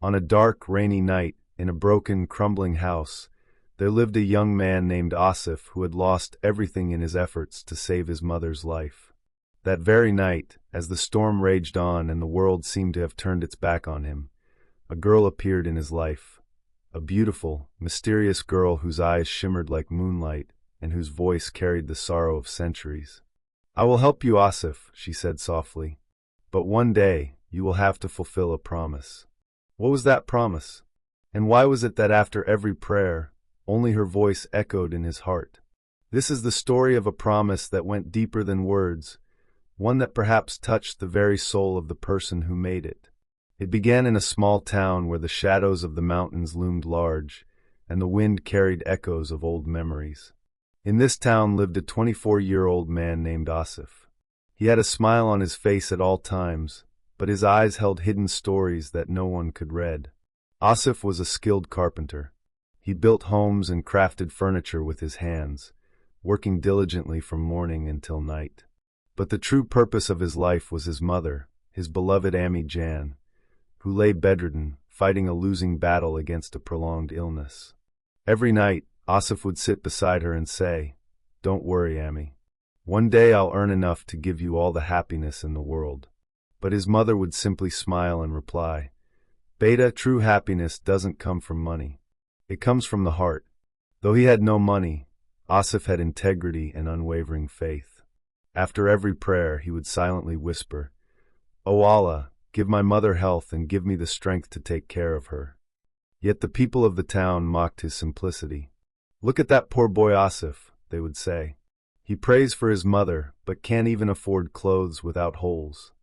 On a dark, rainy night, in a broken, crumbling house, there lived a young man named Asif who had lost everything in his efforts to save his mother's life. That very night, as the storm raged on and the world seemed to have turned its back on him, a girl appeared in his life. A beautiful, mysterious girl whose eyes shimmered like moonlight and whose voice carried the sorrow of centuries. "I will help you, Asif," she said softly. "But one day, you will have to fulfill a promise." What was that promise? And why was it that after every prayer, only her voice echoed in his heart? This is the story of a promise that went deeper than words, one that perhaps touched the very soul of the person who made it. It began in a small town where the shadows of the mountains loomed large, and the wind carried echoes of old memories. In this town lived a 24-year-old man named Asif. He had a smile on his face at all times, but his eyes held hidden stories that no one could read. Asif was a skilled carpenter. He built homes and crafted furniture with his hands, working diligently from morning until night. But the true purpose of his life was his mother, his beloved Ammi Jan, who lay bedridden, fighting a losing battle against a prolonged illness. Every night, Asif would sit beside her and say, "Don't worry, Ammi. One day I'll earn enough to give you all the happiness in the world." But his mother would simply smile and reply, "Beta, true happiness doesn't come from money. It comes from the heart." Though he had no money, Asif had integrity and unwavering faith. After every prayer, he would silently whisper, "O Allah, give my mother health and give me the strength to take care of her." Yet the people of the town mocked his simplicity. "Look at that poor boy Asif," they would say. "He prays for his mother, but can't even afford clothes without holes."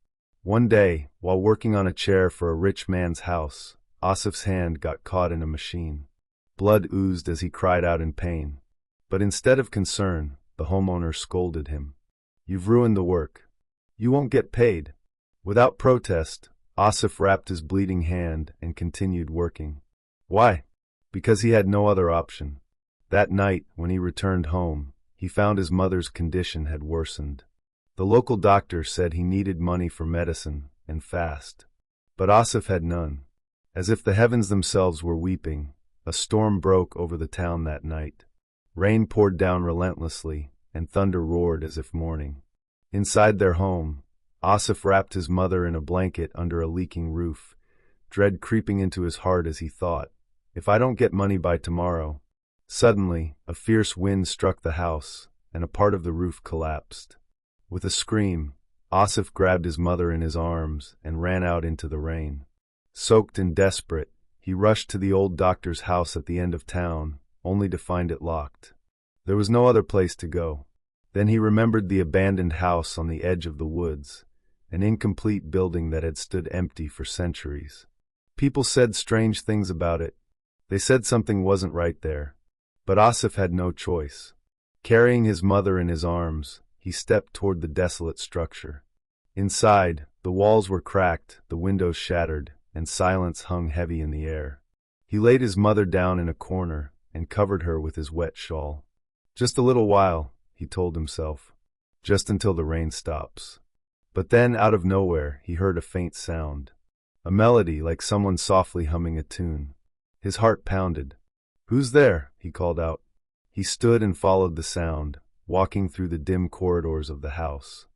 One day, while working on a chair for a rich man's house, Asif's hand got caught in a machine. Blood oozed as he cried out in pain. But instead of concern, the homeowner scolded him. "You've ruined the work. You won't get paid." Without protest, Asif wrapped his bleeding hand and continued working. Why? Because he had no other option. That night, when he returned home, he found his mother's condition had worsened. The local doctor said he needed money for medicine, and fast. But Asif had none. As if the heavens themselves were weeping, a storm broke over the town that night. Rain poured down relentlessly, and thunder roared as if mourning. Inside their home, Asif wrapped his mother in a blanket under a leaking roof, dread creeping into his heart as he thought, "If I don't get money by tomorrow." Suddenly, a fierce wind struck the house, and a part of the roof collapsed. With a scream, Asif grabbed his mother in his arms and ran out into the rain. Soaked and desperate, he rushed to the old doctor's house at the end of town, only to find it locked. There was no other place to go. Then he remembered the abandoned house on the edge of the woods, an incomplete building that had stood empty for centuries. People said strange things about it. They said something wasn't right there. But Asif had no choice. Carrying his mother in his arms, he stepped toward the desolate structure. Inside, the walls were cracked, the windows shattered, and silence hung heavy in the air. He laid his mother down in a corner and covered her with his wet shawl. "Just a little while," he told himself. "Just until the rain stops." But then, out of nowhere, he heard a faint sound. A melody like someone softly humming a tune. His heart pounded. "Who's there?" he called out. He stood and followed the sound, walking through the dim corridors of the house.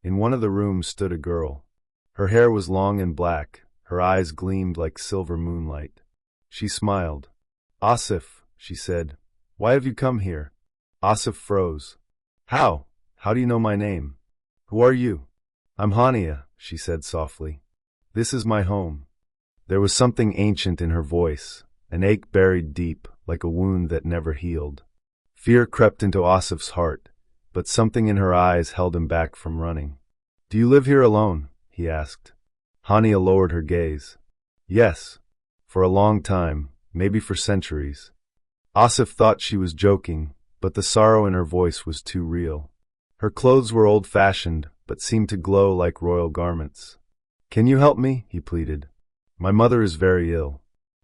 In one of the rooms stood a girl. Her hair was long and black, her eyes gleamed like silver moonlight. She smiled. "Asif," she said, "why have you come here?" Asif froze. How? How do you know my name? Who are you?" "I'm Hania," she said softly. "This is my home." There was something ancient in her voice, an ache buried deep, like a wound that never healed. Fear crept into Asif's heart, but something in her eyes held him back from running. "Do you live here alone?" he asked. Hania lowered her gaze. "Yes. For a long time, maybe for centuries." Asif thought she was joking, but the sorrow in her voice was too real. Her clothes were old-fashioned, but seemed to glow like royal garments. "Can you help me?" he pleaded. "My mother is very ill.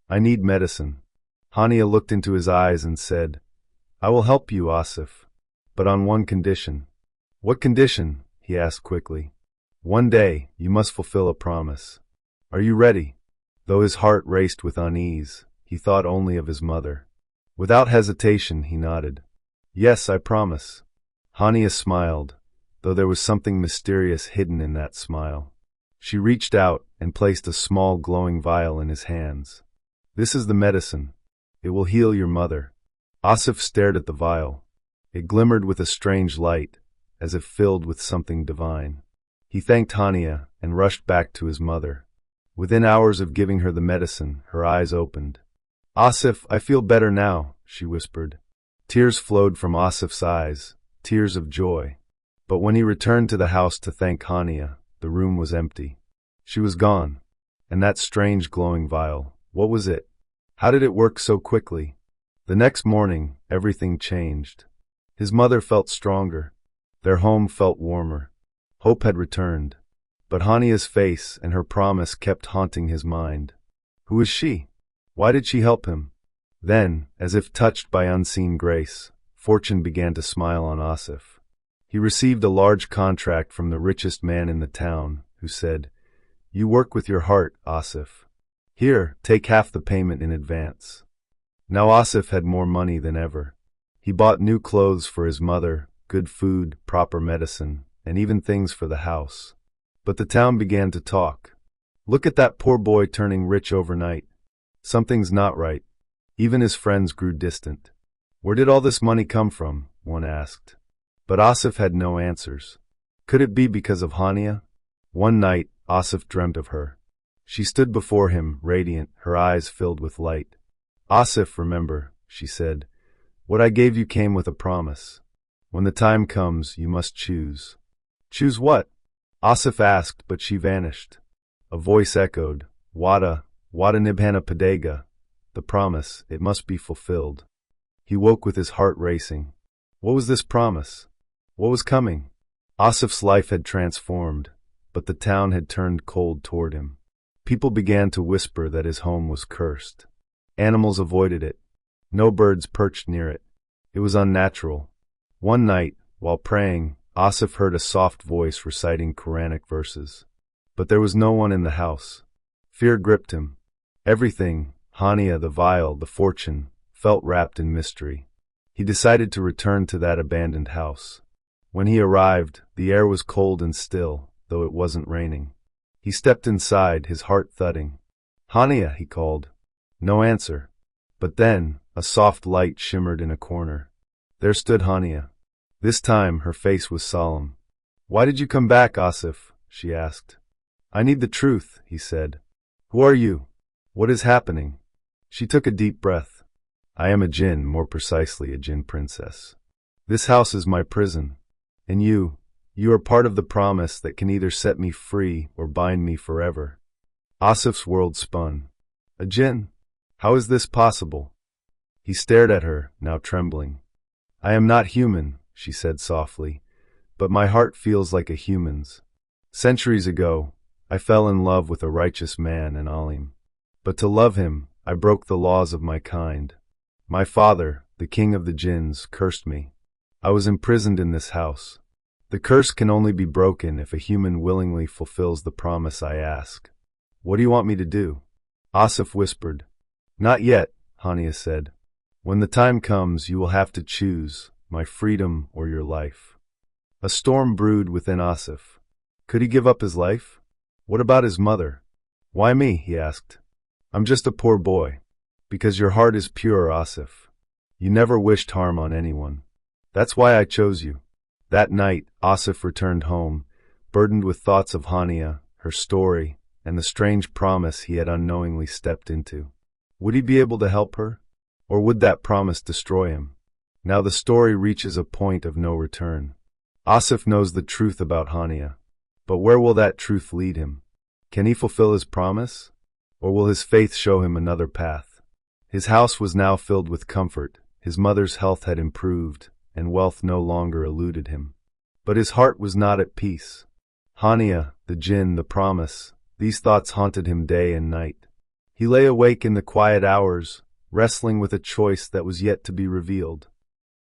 I need medicine." Hania looked into his eyes and said, "I will help you, Asif, but on one condition." "What condition?" he asked quickly. "One day, you must fulfill a promise. Are you ready?" Though his heart raced with unease, he thought only of his mother. Without hesitation, he nodded. Yes, I promise. Hania smiled, though there was something mysterious hidden in that smile. She reached out and placed a small glowing vial in his hands. This is the medicine. It will heal your mother. Asif stared at the vial. It glimmered with a strange light, as if filled with something divine. He thanked Hania and rushed back to his mother. Within hours of giving her the medicine, her eyes opened. Asif, I feel better now, she whispered. Tears flowed from Asif's eyes, tears of joy. But when he returned to the house to thank Hania, the room was empty. She was gone. And that strange glowing vial, what was it? How did it work so quickly? The next morning, everything changed. His mother felt stronger. Their home felt warmer. Hope had returned. But Hania's face and her promise kept haunting his mind. Who is she? Why did she help him? Then, as if touched by unseen grace, fortune began to smile on Asif. He received a large contract from the richest man in the town, who said, You work with your heart, Asif. Here, take half the payment in advance. Now Asif had more money than ever. He bought new clothes for his mother, good food, proper medicine, and even things for the house. But the town began to talk. Look at that poor boy turning rich overnight. Something's not right. Even his friends grew distant. Where did all this money come from? One asked. But Asif had no answers. Could it be because of Hania? One night, Asif dreamt of her. She stood before him, radiant, her eyes filled with light. Asif, remember, she said, what I gave you came with a promise. When the time comes, you must choose. Choose what? Asif asked, but she vanished. A voice echoed, Wada Nibhana Padega. The promise, it must be fulfilled. He woke with his heart racing. What was this promise? What was coming? Asif's life had transformed, but the town had turned cold toward him. People began to whisper that his home was cursed. Animals avoided it. No birds perched near it. It was unnatural. One night, while praying, Asif heard a soft voice reciting Quranic verses. But there was no one in the house. Fear gripped him. Everything, Hania, the vial, the fortune, felt wrapped in mystery. He decided to return to that abandoned house. When he arrived, the air was cold and still, though it wasn't raining. He stepped inside, his heart thudding. Hania, he called. No answer. But then, a soft light shimmered in a corner. There stood Hania. This time, her face was solemn. Why did you come back, Asif? She asked. I need the truth, he said. Who are you? What is happening? She took a deep breath. I am a Jinn, more precisely a Jinn princess. This house is my prison. And you are part of the promise that can either set me free or bind me forever. Asif's world spun. A Jinn? How is this possible? He stared at her, now trembling. I am not human, she said softly, but my heart feels like a human's. Centuries ago, I fell in love with a righteous man in Alim. But to love him, I broke the laws of my kind. My father, the king of the jinns, cursed me. I was imprisoned in this house. The curse can only be broken if a human willingly fulfills the promise I ask. What do you want me to do? Asif whispered. Not yet, Hania said. When the time comes, you will have to choose, my freedom or your life. A storm brewed within Asif. Could he give up his life? What about his mother? Why me? He asked. I'm just a poor boy. Because your heart is pure, Asif. You never wished harm on anyone. That's why I chose you. That night, Asif returned home, burdened with thoughts of Hania, her story, and the strange promise he had unknowingly stepped into. Would he be able to help her? Or would that promise destroy him? Now the story reaches a point of no return. Asif knows the truth about Hania. But where will that truth lead him? Can he fulfill his promise? Or will his faith show him another path? His house was now filled with comfort, his mother's health had improved, and wealth no longer eluded him. But his heart was not at peace. Hania, the Jinn, the promise, these thoughts haunted him day and night. He lay awake in the quiet hours, wrestling with a choice that was yet to be revealed.